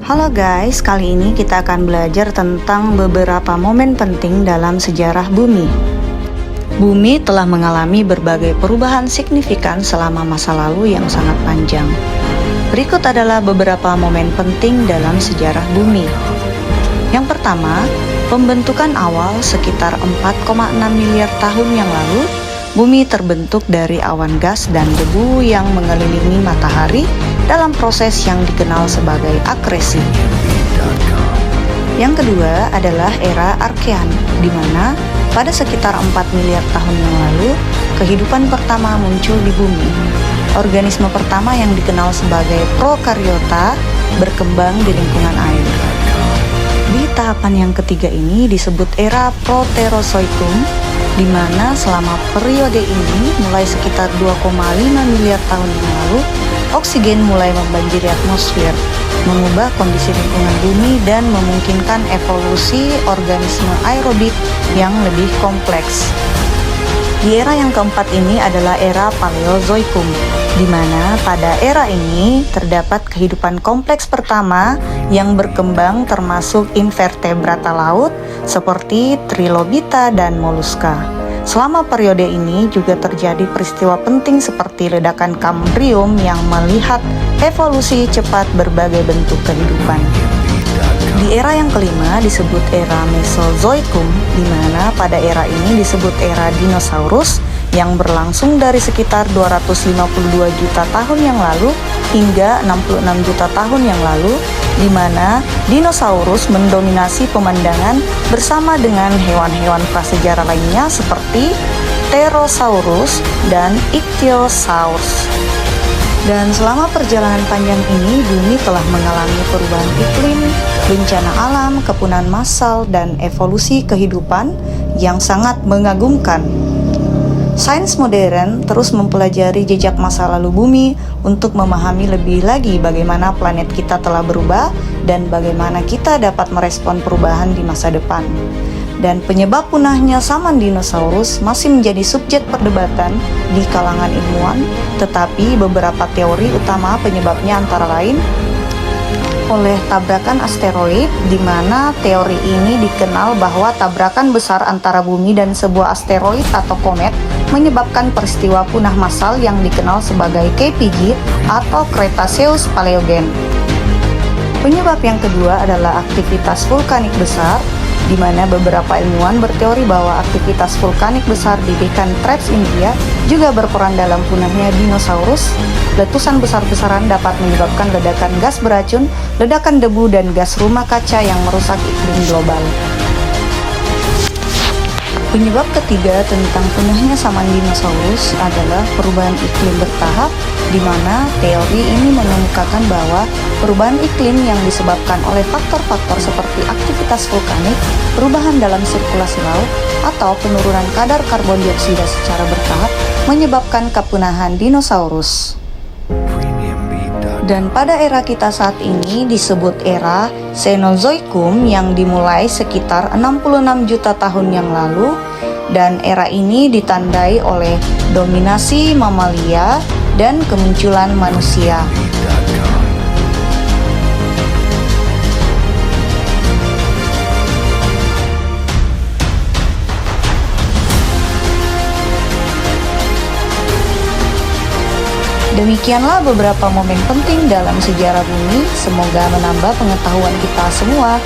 Halo guys, kali ini kita akan belajar tentang beberapa momen penting dalam sejarah bumi. Bumi telah mengalami berbagai perubahan signifikan selama masa lalu yang sangat panjang. Berikut adalah beberapa momen penting dalam sejarah bumi. Yang pertama, pembentukan awal sekitar 4,6 miliar tahun yang lalu. Bumi terbentuk dari awan gas dan debu yang mengelilingi matahari dalam proses yang dikenal sebagai akresi. Yang kedua adalah era Archean, di mana pada sekitar 4 miliar tahun yang lalu, kehidupan pertama muncul di bumi. Organisme pertama yang dikenal sebagai prokariota berkembang di lingkungan air. Di tahapan yang ketiga ini disebut era Proterozoikum, di mana selama periode ini mulai sekitar 2,5 miliar tahun yang lalu, oksigen mulai membanjiri atmosfer, mengubah kondisi lingkungan bumi dan memungkinkan evolusi organisme aerobik yang lebih kompleks. Di era yang keempat ini adalah era Paleozoikum, di mana pada era ini terdapat kehidupan kompleks pertama yang berkembang termasuk invertebrata laut seperti trilobita dan moluska. Selama periode ini juga terjadi peristiwa penting seperti ledakan Kambrium yang melihat evolusi cepat berbagai bentuk kehidupan. Di era yang kelima disebut era Mesozoikum, di mana pada era ini disebut era dinosaurus yang berlangsung dari sekitar 252 juta tahun yang lalu hingga 66 juta tahun yang lalu, di mana dinosaurus mendominasi pemandangan bersama dengan hewan-hewan prasejarah lainnya seperti Pterosaurus dan Ichthyosaurus. Dan selama perjalanan panjang ini, bumi telah mengalami perubahan iklim, bencana alam, kepunahan massal, dan evolusi kehidupan yang sangat mengagumkan. Sains modern terus mempelajari jejak masa lalu bumi untuk memahami lebih lagi bagaimana planet kita telah berubah dan bagaimana kita dapat merespon perubahan di masa depan. Dan penyebab punahnya saman dinosaurus masih menjadi subjek perdebatan di kalangan ilmuwan, tetapi beberapa teori utama penyebabnya antara lain oleh tabrakan asteroid, di mana teori ini dikenal bahwa tabrakan besar antara bumi dan sebuah asteroid atau komet menyebabkan peristiwa punah massal yang dikenal sebagai KPG atau Cretaceous Paleogen. Penyebab yang kedua adalah aktivitas vulkanik besar, di mana beberapa ilmuwan berteori bahwa aktivitas vulkanik besar di Deccan Traps India juga berperan dalam punahnya dinosaurus. Letusan besar-besaran dapat menyebabkan ledakan gas beracun, ledakan debu, dan gas rumah kaca yang merusak iklim global. Penyebab ketiga tentang punahnya saman dinosaurus adalah perubahan iklim bertahap, di mana teori ini mengemukakan bahwa perubahan iklim yang disebabkan oleh faktor-faktor seperti aktivitas vulkanik, perubahan dalam sirkulasi laut, atau penurunan kadar karbon dioksida secara bertahap menyebabkan kepunahan dinosaurus. Dan pada era kita saat ini disebut era Cenozoikum yang dimulai sekitar 66 juta tahun yang lalu, dan era ini ditandai oleh dominasi mamalia dan kemunculan manusia. Demikianlah beberapa momen penting dalam sejarah bumi. Semoga menambah pengetahuan kita semua.